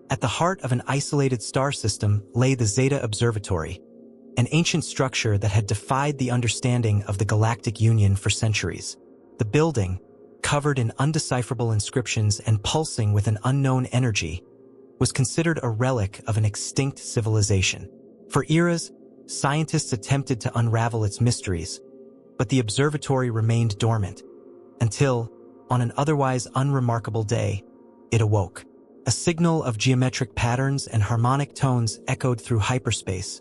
At the heart of an isolated star system lay the Zeta Observatory, an ancient structure that had defied the understanding of the Galactic Union for centuries. The building, covered in undecipherable inscriptions and pulsing with an unknown energy, was considered a relic of an extinct civilization. For eras, scientists attempted to unravel its mysteries, but the observatory remained dormant, until, on an otherwise unremarkable day, it awoke. A signal of geometric patterns and harmonic tones echoed through hyperspace,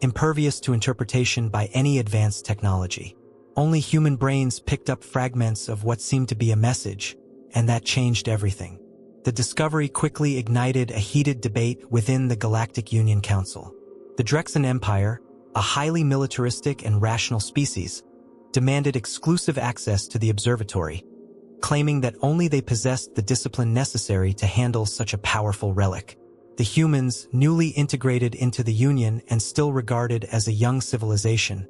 impervious to interpretation by any advanced technology. Only human brains picked up fragments of what seemed to be a message, and that changed everything. The discovery quickly ignited a heated debate within the Galactic Union Council. The Drexon Empire, a highly militaristic and rational species, demanded exclusive access to the observatory, claiming that only they possessed the discipline necessary to handle such a powerful relic. The humans, newly integrated into the Union and still regarded as a young civilization,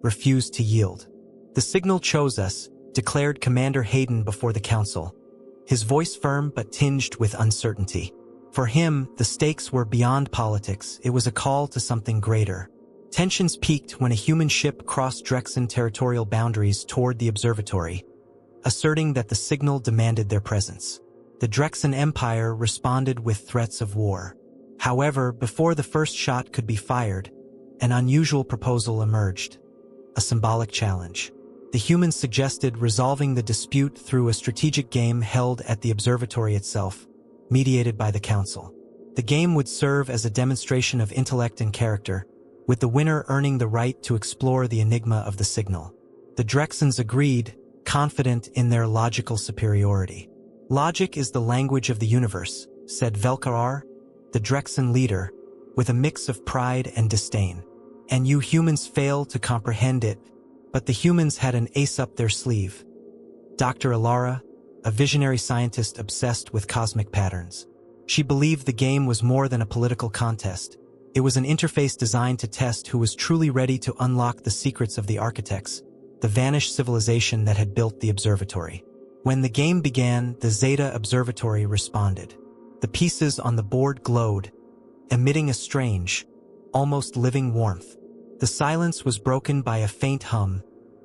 refused to yield. "The signal chose us," declared Commander Hayden before the council, his voice firm but tinged with uncertainty. For him, the stakes were beyond politics. It was a call to something greater. Tensions peaked when a human ship crossed Drexon territorial boundaries toward the observatory, asserting that the signal demanded their presence. The Drexon Empire responded with threats of war. However, before the first shot could be fired, an unusual proposal emerged. A symbolic challenge. The humans suggested resolving the dispute through a strategic game held at the observatory itself, mediated by the council. The game would serve as a demonstration of intellect and character, with the winner earning the right to explore the enigma of the signal. The Drexons agreed, confident in their logical superiority. "Logic is the language of the universe," said Velkarar, the Drexon leader, with a mix of pride and disdain. "And you humans fail to comprehend it." But the humans had an ace up their sleeve. Dr. Alara, a visionary scientist obsessed with cosmic patterns. She believed the game was more than a political contest. It was an interface designed to test who was truly ready to unlock the secrets of the architects, the vanished civilization that had built the observatory. When the game began, the Zeta Observatory responded. The pieces on the board glowed, emitting a strange, almost living warmth. The silence was broken by a faint hum,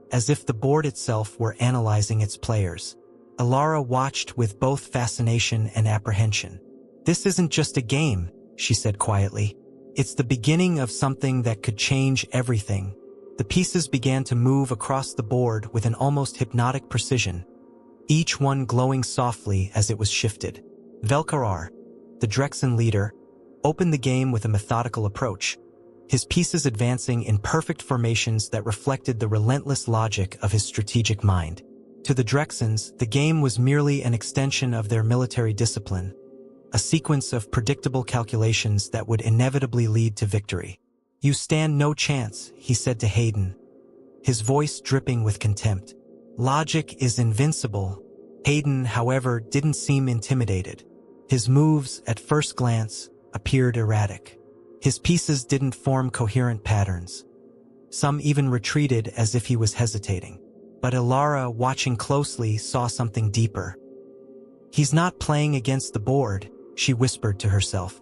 as if the board itself were analyzing its players. Alara watched with both fascination and apprehension. "This isn't just a game," she said quietly. "It's the beginning of something that could change everything." The pieces began to move across the board with an almost hypnotic precision, each one glowing softly as it was shifted. Velkarar, the Drexon leader, opened the game with a methodical approach, his pieces advancing in perfect formations that reflected the relentless logic of his strategic mind. To the Drexons, the game was merely an extension of their military discipline, a sequence of predictable calculations that would inevitably lead to victory. "You stand no chance," he said to Hayden, his voice dripping with contempt. "Logic is invincible." Hayden, however, didn't seem intimidated. His moves, at first glance, appeared erratic. His pieces didn't form coherent patterns. Some even retreated as if he was hesitating. But Alara, watching closely, saw something deeper. "He's not playing against the board," she whispered to herself.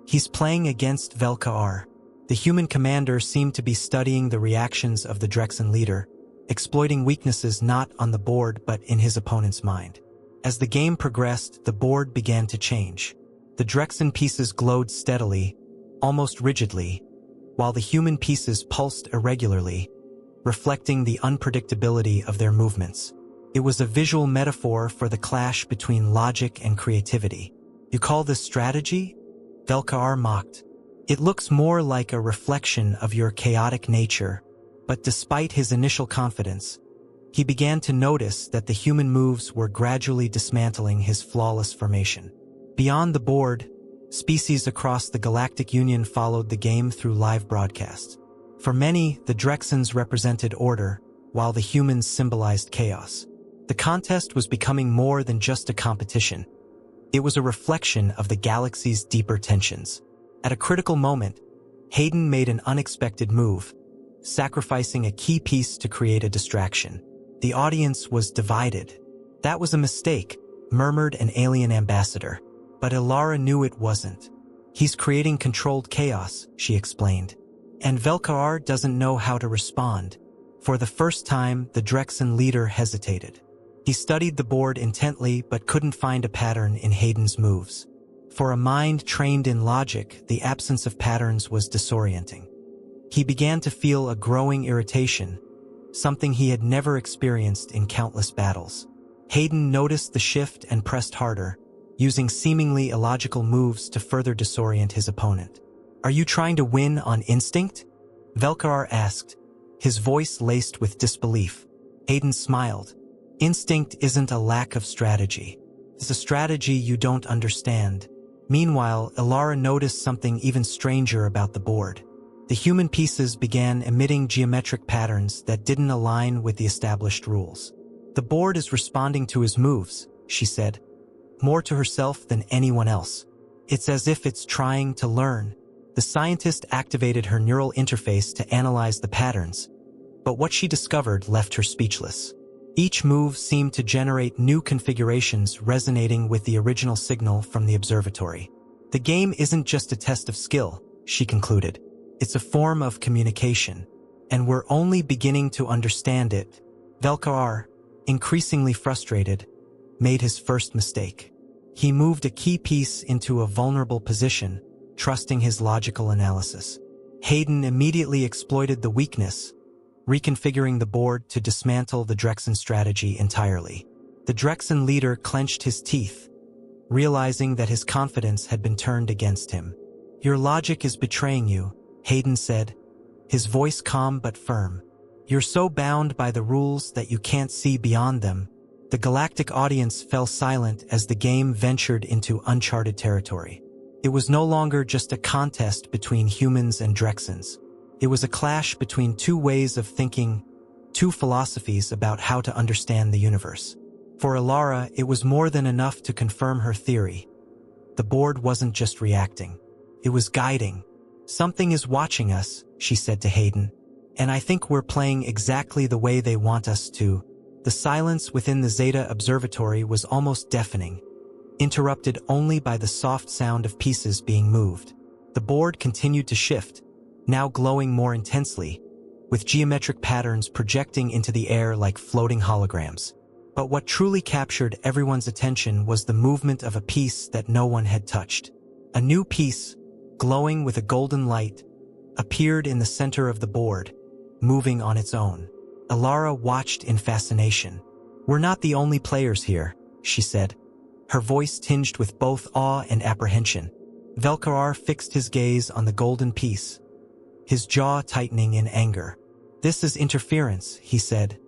"He's playing against Velkaar." The human commander seemed to be studying the reactions of the Drexon leader, exploiting weaknesses not on the board but in his opponent's mind. As the game progressed, the board began to change. The Drexon pieces glowed steadily, almost rigidly, while the human pieces pulsed irregularly, reflecting the unpredictability of their movements. It was a visual metaphor for the clash between logic and creativity. "You call this strategy?" Velkaar mocked. "It looks more like a reflection of your chaotic nature." But despite his initial confidence, he began to notice that the human moves were gradually dismantling his flawless formation. Beyond the board, species across the Galactic Union followed the game through live broadcasts. For many, the Drexons represented order, while the humans symbolized chaos. The contest was becoming more than just a competition. It was a reflection of the galaxy's deeper tensions. At a critical moment, Hayden made an unexpected move, sacrificing a key piece to create a distraction. The audience was divided. "That was a mistake," murmured an alien ambassador. But Ilara knew it wasn't. He's creating controlled chaos, she explained. And Velkaar doesn't know how to respond. For the first time, the Drexen leader hesitated. He studied the board intently but couldn't find a pattern in Hayden's moves. For a mind trained in logic, the absence of patterns was disorienting. He began to feel a growing irritation, something he had never experienced in countless battles. Hayden noticed the shift and pressed harder, using seemingly illogical moves to further disorient his opponent. "Are you trying to win on instinct?" Velkaar asked, his voice laced with disbelief. Hayden smiled. "Instinct isn't a lack of strategy. It's a strategy you don't understand." Meanwhile, Ilara noticed something even stranger about the board. The human pieces began emitting geometric patterns that didn't align with the established rules. "The board is responding to his moves," she said, more to herself than anyone else. "It's as if it's trying to learn." The scientist activated her neural interface to analyze the patterns, but what she discovered left her speechless. Each move seemed to generate new configurations resonating with the original signal from the observatory. "The game isn't just a test of skill," she concluded. "It's a form of communication, and we're only beginning to understand it." Velkaar, increasingly frustrated, made his first mistake. He moved a key piece into a vulnerable position, trusting his logical analysis. Hayden immediately exploited the weakness, reconfiguring the board to dismantle the Drexen strategy entirely. The Drexen leader clenched his teeth, realizing that his confidence had been turned against him. "Your logic is betraying you," Hayden said, his voice calm but firm. "You're so bound by the rules that you can't see beyond them." The Galactic audience fell silent as the game ventured into uncharted territory. It was no longer just a contest between humans and Drexons. It was a clash between two ways of thinking, two philosophies about how to understand the universe. For Ilara, it was more than enough to confirm her theory. The board wasn't just reacting. It was guiding. "Something is watching us," she said to Hayden, "and I think we're playing exactly the way they want us to." The silence within the Zeta Observatory was almost deafening, interrupted only by the soft sound of pieces being moved. The board continued to shift, now glowing more intensely, with geometric patterns projecting into the air like floating holograms. But what truly captured everyone's attention was the movement of a piece that no one had touched. A new piece, glowing with a golden light, appeared in the center of the board, moving on its own. Ilara watched in fascination. "We're not the only players here," she said, her voice tinged with both awe and apprehension. Velkaar fixed his gaze on the golden piece, his jaw tightening in anger. "This is interference," he said,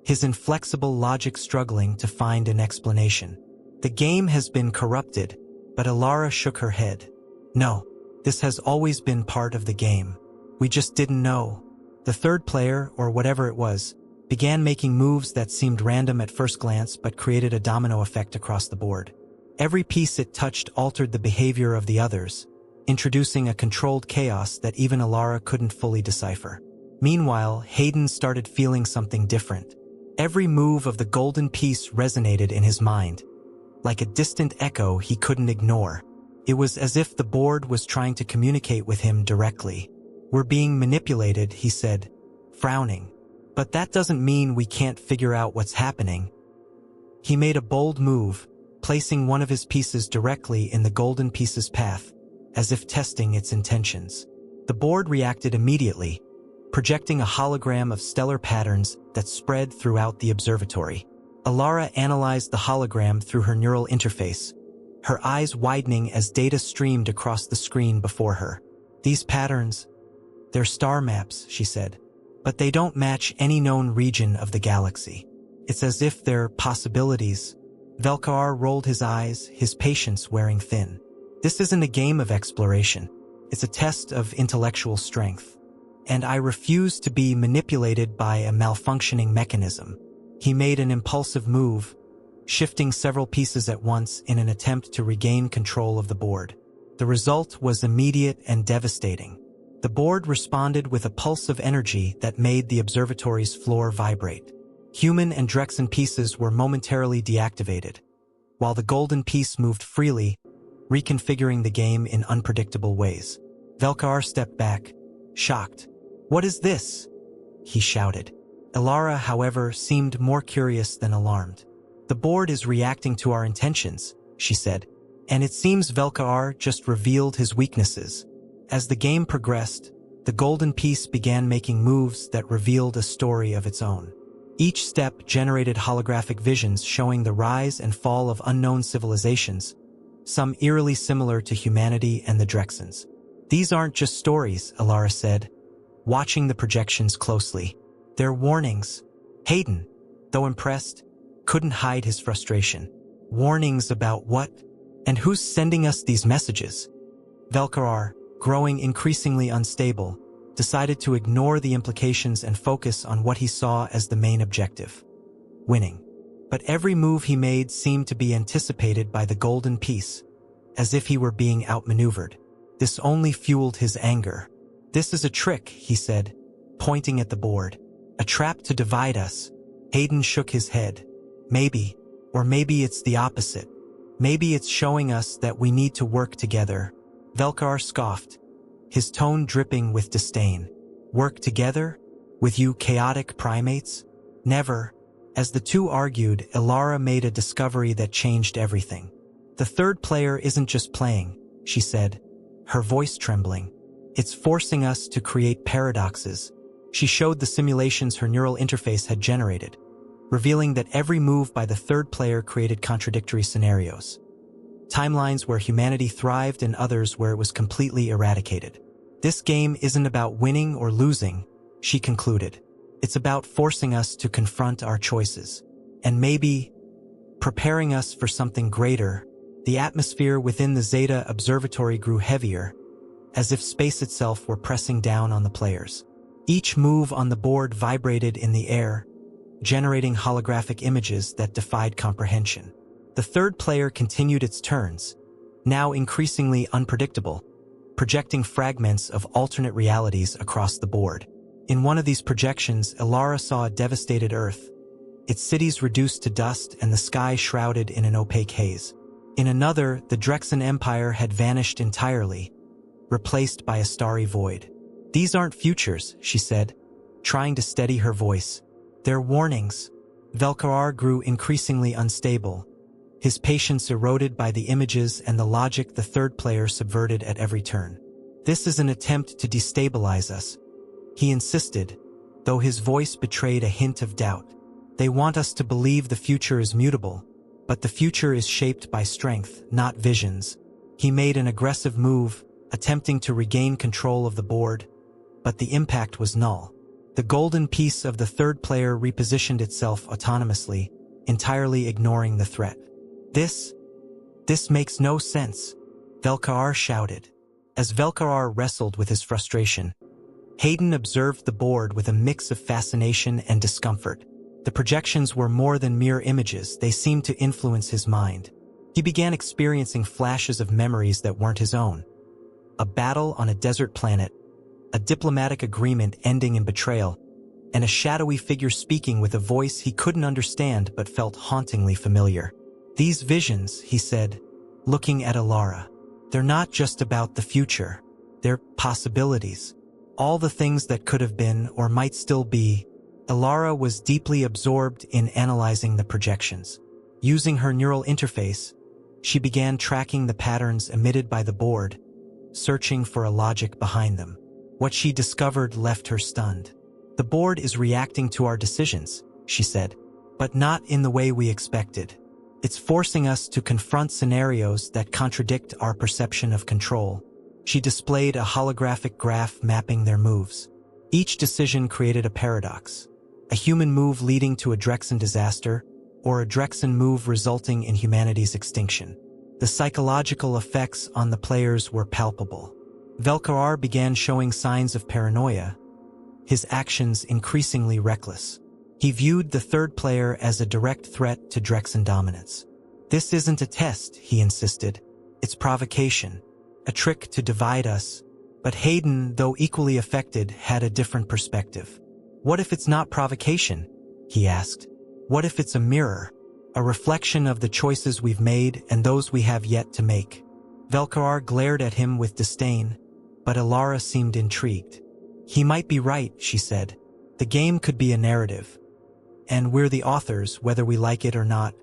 his inflexible logic struggling to find an explanation. "The game has been corrupted," but Ilara shook her head. "No, this has always been part of the game. We just didn't know." The third player, or whatever it was, began making moves that seemed random at first glance but created a domino effect across the board. Every piece it touched altered the behavior of the others, introducing a controlled chaos that even Ilara couldn't fully decipher. Meanwhile, Hayden started feeling something different. Every move of the golden piece resonated in his mind, like a distant echo he couldn't ignore. It was as if the board was trying to communicate with him directly. "We're being manipulated," he said, frowning. "But that doesn't mean we can't figure out what's happening." He made a bold move, placing one of his pieces directly in the golden piece's path, as if testing its intentions. The board reacted immediately, projecting a hologram of stellar patterns that spread throughout the observatory. Ilara analyzed the hologram through her neural interface, her eyes widening as data streamed across the screen before her. "These patterns, they're star maps," she said, "but they don't match any known region of the galaxy. It's as if they're possibilities." Velkaar rolled his eyes, his patience wearing thin. "This isn't a game of exploration. It's a test of intellectual strength. And I refuse to be manipulated by a malfunctioning mechanism." He made an impulsive move, shifting several pieces at once in an attempt to regain control of the board. The result was immediate and devastating. The board responded with a pulse of energy that made the observatory's floor vibrate. Human and Drexen pieces were momentarily deactivated. While the golden piece moved freely, reconfiguring the game in unpredictable ways. Velkar stepped back, shocked. "What is this?" he shouted. Elara, however, seemed more curious than alarmed. "The board is reacting to our intentions," she said, "and it seems Velkar just revealed his weaknesses." As the game progressed, the golden piece began making moves that revealed a story of its own. Each step generated holographic visions showing the rise and fall of unknown civilizations, some eerily similar to humanity and the Drexons. "These aren't just stories," Elara said, watching the projections closely. "They're warnings." Hayden, though impressed, couldn't hide his frustration. "Warnings about what? And who's sending us these messages?" Velkar, growing increasingly unstable, decided to ignore the implications and focus on what he saw as the main objective: winning. But every move he made seemed to be anticipated by the golden piece, as if he were being outmaneuvered. This only fueled his anger. "This is a trick," he said, pointing at the board. "A trap to divide us." Hayden shook his head. "Maybe, or maybe it's the opposite. Maybe it's showing us that we need to work together." Velkar scoffed, his tone dripping with disdain. "Work together? With you chaotic primates? Never." As the two argued, Elara made a discovery that changed everything. "The third player isn't just playing," she said, her voice trembling. "It's forcing us to create paradoxes." She showed the simulations her neural interface had generated, revealing that every move by the third player created contradictory scenarios. Timelines where humanity thrived and others where it was completely eradicated. "This game isn't about winning or losing," she concluded. "It's about forcing us to confront our choices. And maybe preparing us for something greater." The atmosphere within the Zeta Observatory grew heavier, as if space itself were pressing down on the players. Each move on the board vibrated in the air, generating holographic images that defied comprehension. The third player continued its turns, now increasingly unpredictable, projecting fragments of alternate realities across the board. In one of these projections, Elara saw a devastated Earth, its cities reduced to dust and the sky shrouded in an opaque haze. In another, the Drexon Empire had vanished entirely, replaced by a starry void. "These aren't futures," she said, trying to steady her voice. "They're warnings." Velkar grew increasingly unstable, his patience eroded by the images and the logic the third player subverted at every turn. "This is an attempt to destabilize us," he insisted, though his voice betrayed a hint of doubt. "They want us to believe the future is mutable, but the future is shaped by strength, not visions." He made an aggressive move, attempting to regain control of the board, but the impact was null. The golden piece of the third player repositioned itself autonomously, entirely ignoring the threat. This makes no sense," Velkar shouted. As Velkar wrestled with his frustration, Hayden observed the board with a mix of fascination and discomfort. The projections were more than mere images, they seemed to influence his mind. He began experiencing flashes of memories that weren't his own. A battle on a desert planet, a diplomatic agreement ending in betrayal, and a shadowy figure speaking with a voice he couldn't understand but felt hauntingly familiar. "These visions," he said, looking at Elara, "they're not just about the future. They're possibilities. All the things that could have been or might still be." Elara was deeply absorbed in analyzing the projections. Using her neural interface, she began tracking the patterns emitted by the board, searching for a logic behind them. What she discovered left her stunned. "The board is reacting to our decisions," she said, "but not in the way we expected. It's forcing us to confront scenarios that contradict our perception of control." She displayed a holographic graph mapping their moves. Each decision created a paradox: a human move leading to a Drexon disaster, or a Drexon move resulting in humanity's extinction. The psychological effects on the players were palpable. Velkar began showing signs of paranoia, his actions increasingly reckless. He viewed the third player as a direct threat to Drexon dominance. "This isn't a test," he insisted. "It's provocation, a trick to divide us." But Hayden, though equally affected, had a different perspective. "What if it's not provocation?" he asked. "What if it's a mirror, a reflection of the choices we've made and those we have yet to make?" Velkaar glared at him with disdain, but Alara seemed intrigued. He might be right, she said. The game could be a narrative. And we're the authors, whether we like it or not.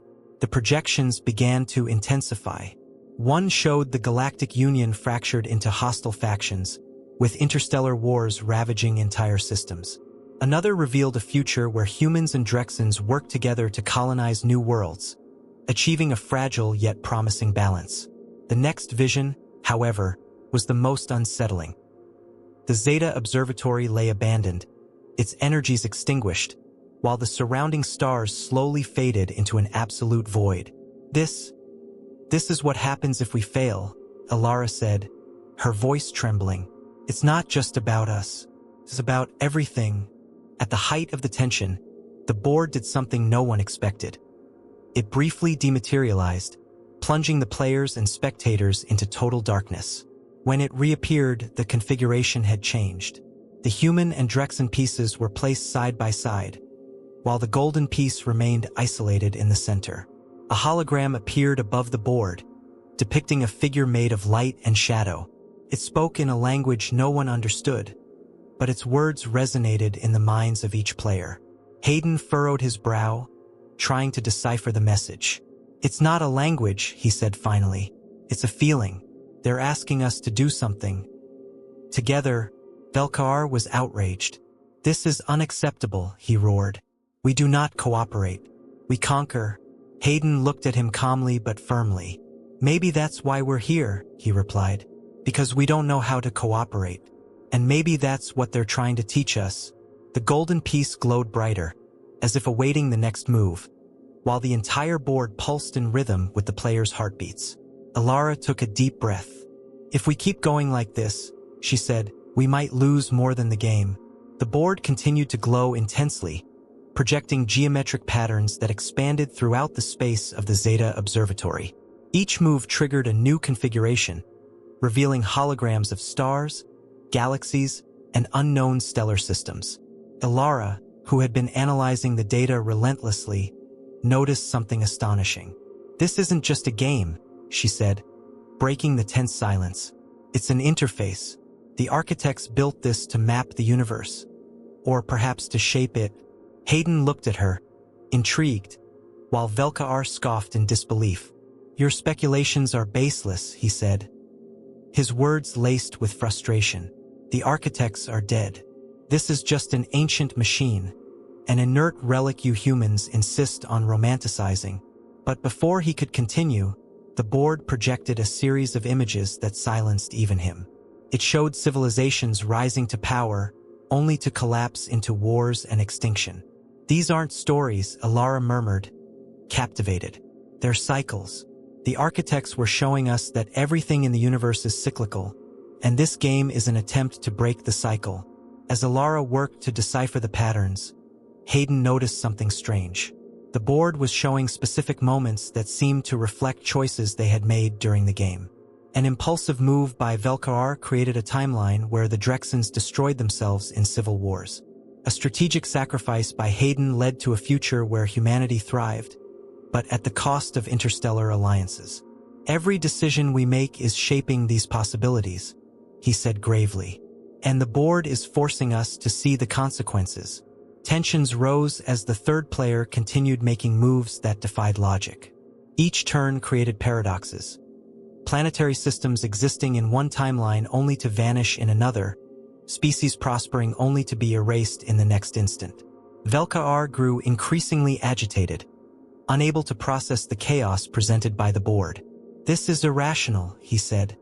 The projections began to intensify. One showed the Galactic Union fractured into hostile factions, with interstellar wars ravaging entire systems. Another revealed a future where humans and Drexons worked together to colonize new worlds, achieving a fragile yet promising balance. The next vision, however, was the most unsettling. The Zeta Observatory lay abandoned, its energies extinguished, while the surrounding stars slowly faded into an absolute void. This is what happens if we fail, Alara said, her voice trembling. It's not just about us. It's about everything. At the height of the tension, the board did something no one expected. It briefly dematerialized, plunging the players and spectators into total darkness. When it reappeared, the configuration had changed. The human and Drexon pieces were placed side by side, while the golden piece remained isolated in the center. A hologram appeared above the board, depicting a figure made of light and shadow. It spoke in a language no one understood, but its words resonated in the minds of each player. Hayden furrowed his brow, trying to decipher the message. It's not a language, he said finally. It's a feeling. They're asking us to do something. Together, Velkaar was outraged. This is unacceptable, he roared. We do not cooperate. We conquer. Hayden looked at him calmly but firmly. Maybe that's why we're here, he replied. Because we don't know how to cooperate. And maybe that's what they're trying to teach us. The golden piece glowed brighter, as if awaiting the next move, while the entire board pulsed in rhythm with the players' heartbeats. Alara took a deep breath. If we keep going like this, she said, we might lose more than the game. The board continued to glow intensely, projecting geometric patterns that expanded throughout the space of the Zeta Observatory. Each move triggered a new configuration, revealing holograms of stars, galaxies, and unknown stellar systems. Alara, who had been analyzing the data relentlessly, noticed something astonishing. This isn't just a game, she said, breaking the tense silence. It's an interface. The architects built this to map the universe, or perhaps to shape it. Hayden looked at her, intrigued, while Velkaar scoffed in disbelief. Your speculations are baseless, he said, his words laced with frustration. The architects are dead. This is just an ancient machine, an inert relic you humans insist on romanticizing. But before he could continue, the board projected a series of images that silenced even him. It showed civilizations rising to power, only to collapse into wars and extinction. These aren't stories, Alara murmured, captivated. They're cycles. The architects were showing us that everything in the universe is cyclical, and this game is an attempt to break the cycle. As Alara worked to decipher the patterns, Hayden noticed something strange. The board was showing specific moments that seemed to reflect choices they had made during the game. An impulsive move by Velkaar created a timeline where the Drexons destroyed themselves in civil wars. A strategic sacrifice by Hayden led to a future where humanity thrived, but at the cost of interstellar alliances. Every decision we make is shaping these possibilities, he said gravely. And the board is forcing us to see the consequences. Tensions rose as the third player continued making moves that defied logic. Each turn created paradoxes. Planetary systems existing in one timeline only to vanish in another, species prospering only to be erased in the next instant. Velkaar grew increasingly agitated, unable to process the chaos presented by the board. This is irrational, he said,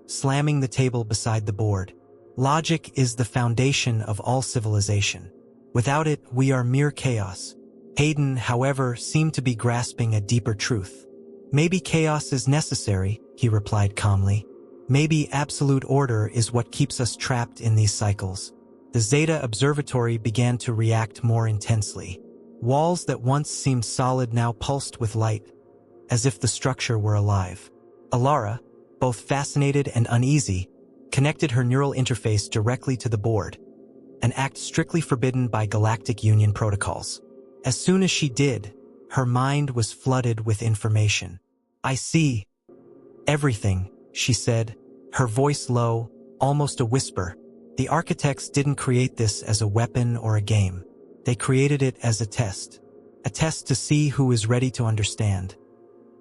slamming the table beside the board. Logic is the foundation of all civilization. Without it, we are mere chaos. Hayden, however, seemed to be grasping a deeper truth. Maybe chaos is necessary, he replied calmly. Maybe absolute order is what keeps us trapped in these cycles. The Zeta Observatory began to react more intensely. Walls that once seemed solid now pulsed with light, as if the structure were alive. Alara, both fascinated and uneasy, connected her neural interface directly to the board, an act strictly forbidden by Galactic Union protocols. As soon as she did, her mind was flooded with information. I see everything, she said, her voice low, almost a whisper. The architects didn't create this as a weapon or a game. They created it as a test to see who is ready to understand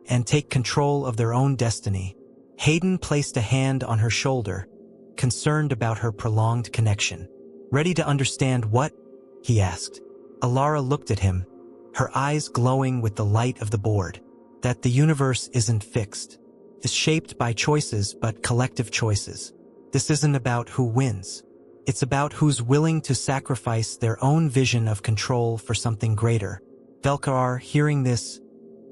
and take control of their own destiny. Hayden placed a hand on her shoulder, concerned about her prolonged connection. Ready to understand what? He asked. Alara looked at him, her eyes glowing with the light of the board. That the universe isn't fixed. It's shaped by choices, but collective choices. This isn't about who wins. It's about who's willing to sacrifice their own vision of control for something greater. Velkaar, hearing this,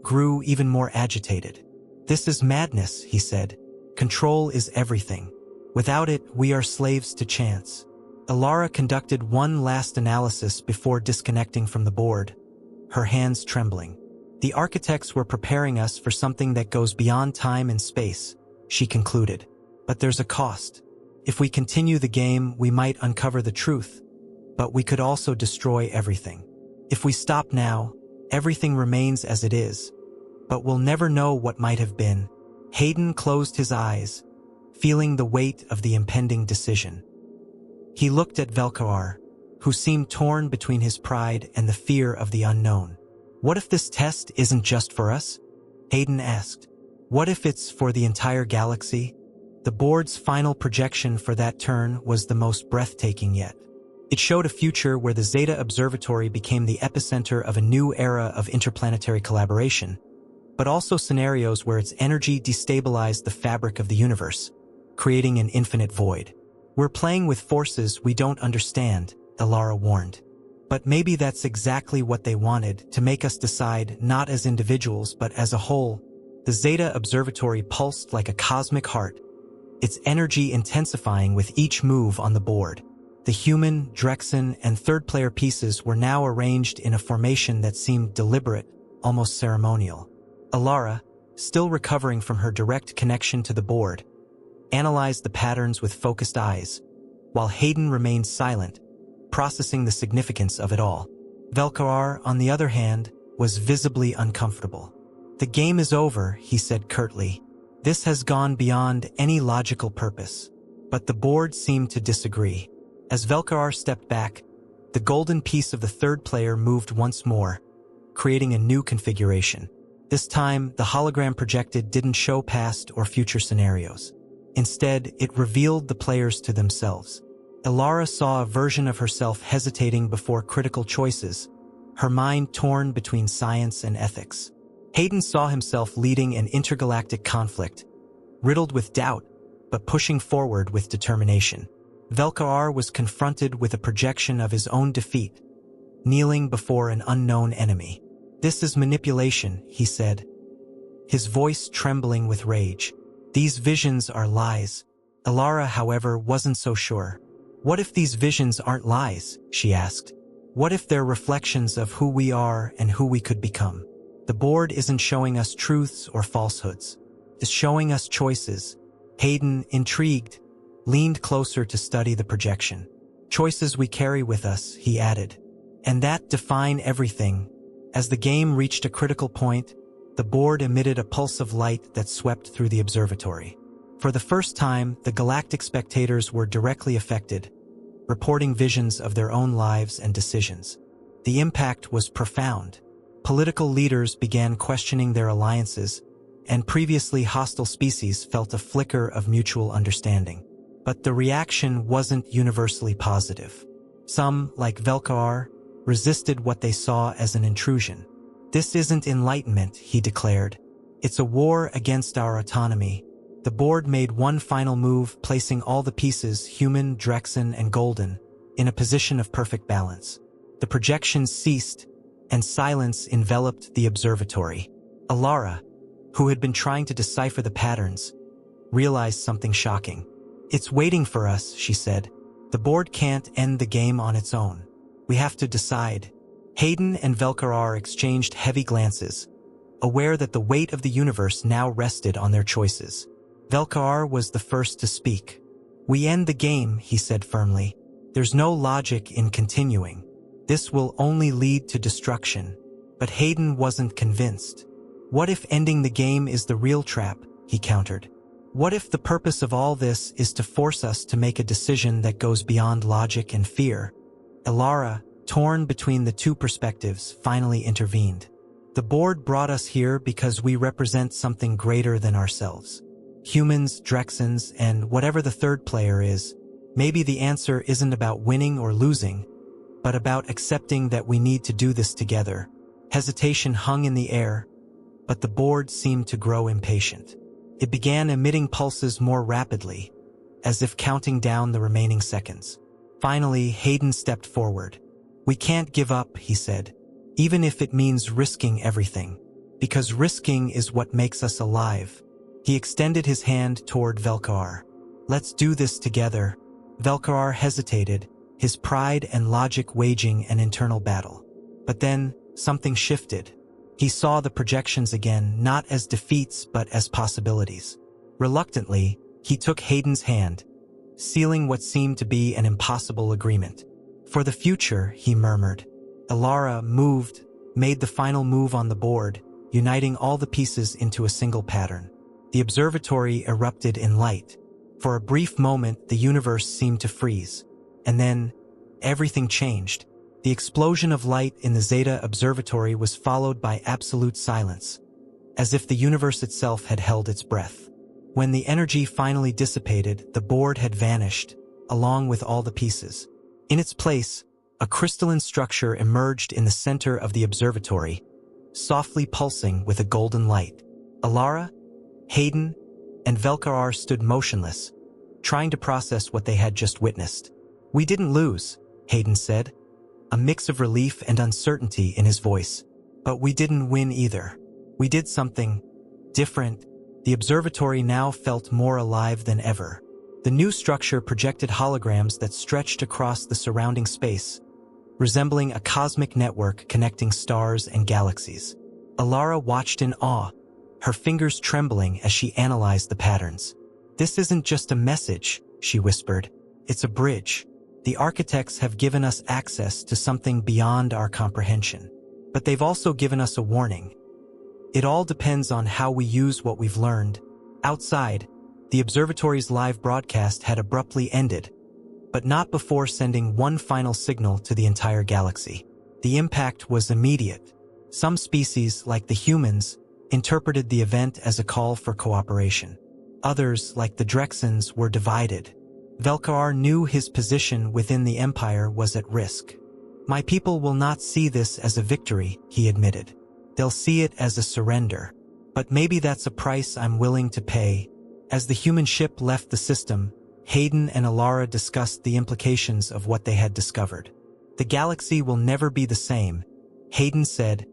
grew even more agitated. This is madness, he said. Control is everything. Without it, we are slaves to chance. Alara conducted one last analysis before disconnecting from the board, her hands trembling. The architects were preparing us for something that goes beyond time and space, she concluded. But there's a cost. If we continue the game, we might uncover the truth, but we could also destroy everything. If we stop now, everything remains as it is, but we'll never know what might have been. Hayden closed his eyes, feeling the weight of the impending decision. He looked at Velkaar, who seemed torn between his pride and the fear of the unknown. What if this test isn't just for us? Hayden asked. What if it's for the entire galaxy? The board's final projection for that turn was the most breathtaking yet. It showed a future where the Zeta Observatory became the epicenter of a new era of interplanetary collaboration, but also scenarios where its energy destabilized the fabric of the universe, creating an infinite void. We're playing with forces we don't understand, Alara warned. But maybe that's exactly what they wanted, to make us decide not as individuals but as a whole. The Zeta Observatory pulsed like a cosmic heart, its energy intensifying with each move on the board. The human, Drexon, and third-player pieces were now arranged in a formation that seemed deliberate, almost ceremonial. Alara, still recovering from her direct connection to the board, analyzed the patterns with focused eyes, while Hayden remained silent, processing the significance of it all. Velkaar, on the other hand, was visibly uncomfortable. The game is over, he said curtly. This has gone beyond any logical purpose. But the board seemed to disagree. As Velkaar stepped back, the golden piece of the third player moved once more, creating a new configuration. This time, the hologram projected didn't show past or future scenarios. Instead, it revealed the players to themselves. Alara saw a version of herself hesitating before critical choices, her mind torn between science and ethics. Hayden saw himself leading an intergalactic conflict, riddled with doubt, but pushing forward with determination. Velkaar was confronted with a projection of his own defeat, kneeling before an unknown enemy. This is manipulation, he said, his voice trembling with rage. These visions are lies. Alara, however, wasn't so sure. What if these visions aren't lies? She asked. What if they're reflections of who we are and who we could become? The board isn't showing us truths or falsehoods. It's showing us choices. Hayden, intrigued, leaned closer to study the projection. Choices we carry with us, he added. And that define everything. As the game reached a critical point, the board emitted a pulse of light that swept through the observatory. For the first time, the galactic spectators were directly affected, reporting visions of their own lives and decisions. The impact was profound. Political leaders began questioning their alliances, and previously hostile species felt a flicker of mutual understanding. But the reaction wasn't universally positive. Some, like Velkaar, resisted what they saw as an intrusion. This isn't enlightenment, he declared. It's a war against our autonomy. The board made one final move, placing all the pieces, human, Drexon, and golden, in a position of perfect balance. The projections ceased, and silence enveloped the observatory. Alara, who had been trying to decipher the patterns, realized something shocking. It's waiting for us, she said. The board can't end the game on its own. We have to decide. Hayden and Velkaar exchanged heavy glances, aware that the weight of the universe now rested on their choices. Velkaar was the first to speak. We end the game, he said firmly. There's no logic in continuing. This will only lead to destruction. But Hayden wasn't convinced. What if ending the game is the real trap? He countered. What if the purpose of all this is to force us to make a decision that goes beyond logic and fear? Elara, torn between the two perspectives, finally intervened. The board brought us here because we represent something greater than ourselves. Humans, Drexons, and whatever the third player is. Maybe the answer isn't about winning or losing, but about accepting that we need to do this together. Hesitation hung in the air, but the board seemed to grow impatient. It began emitting pulses more rapidly, as if counting down the remaining seconds. Finally, Hayden stepped forward. "We can't give up," he said, "even if it means risking everything, because risking is what makes us alive." He extended his hand toward Velkar. "Let's do this together." Velkar hesitated, his pride and logic waging an internal battle. But then, something shifted. He saw the projections again, not as defeats but as possibilities. Reluctantly, he took Hayden's hand, sealing what seemed to be an impossible agreement. "For the future," he murmured. Elara made the final move on the board, uniting all the pieces into a single pattern. The observatory erupted in light. For a brief moment, the universe seemed to freeze. And then, everything changed. The explosion of light in the Zeta Observatory was followed by absolute silence, as if the universe itself had held its breath. When the energy finally dissipated, the board had vanished, along with all the pieces. In its place, a crystalline structure emerged in the center of the observatory, softly pulsing with a golden light. Elara, Hayden, and Velkar stood motionless, trying to process what they had just witnessed. "We didn't lose," Hayden said, a mix of relief and uncertainty in his voice. "But we didn't win either. We did something different." The observatory now felt more alive than ever. The new structure projected holograms that stretched across the surrounding space, resembling a cosmic network connecting stars and galaxies. Elara watched in awe, her fingers trembling as she analyzed the patterns. "This isn't just a message," she whispered. "It's a bridge. The architects have given us access to something beyond our comprehension. But they've also given us a warning. It all depends on how we use what we've learned." Outside, the observatory's live broadcast had abruptly ended, but not before sending one final signal to the entire galaxy. The impact was immediate. Some species, like the humans, interpreted the event as a call for cooperation. Others, like the Drexons, were divided. Velkar knew his position within the Empire was at risk. "My people will not see this as a victory," he admitted. "They'll see it as a surrender. But maybe that's a price I'm willing to pay." As the human ship left the system, Hayden and Elara discussed the implications of what they had discovered. "The galaxy will never be the same," Hayden said,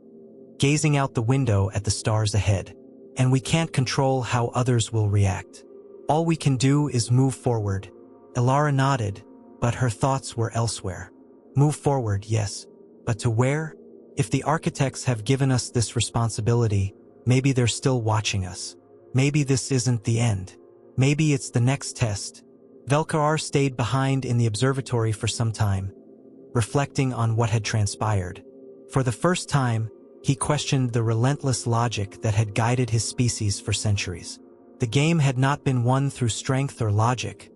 gazing out the window at the stars ahead. "And we can't control how others will react. All we can do is move forward." Elara nodded, but her thoughts were elsewhere. Move forward, yes. But to where? If the architects have given us this responsibility, maybe they're still watching us. Maybe this isn't the end. Maybe it's the next test. Velkar stayed behind in the observatory for some time, reflecting on what had transpired. For the first time, he questioned the relentless logic that had guided his species for centuries. The game had not been won through strength or logic,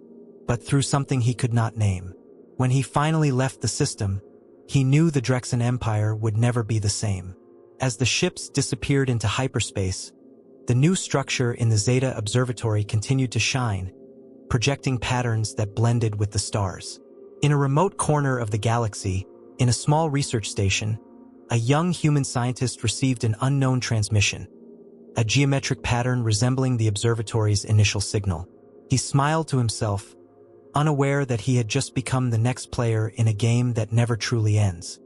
but through something he could not name. When he finally left the system, he knew the Drexon Empire would never be the same. As the ships disappeared into hyperspace, the new structure in the Zeta Observatory continued to shine, projecting patterns that blended with the stars. In a remote corner of the galaxy, in a small research station, a young human scientist received an unknown transmission, a geometric pattern resembling the observatory's initial signal. He smiled to himself, unaware that he had just become the next player in a game that never truly ends.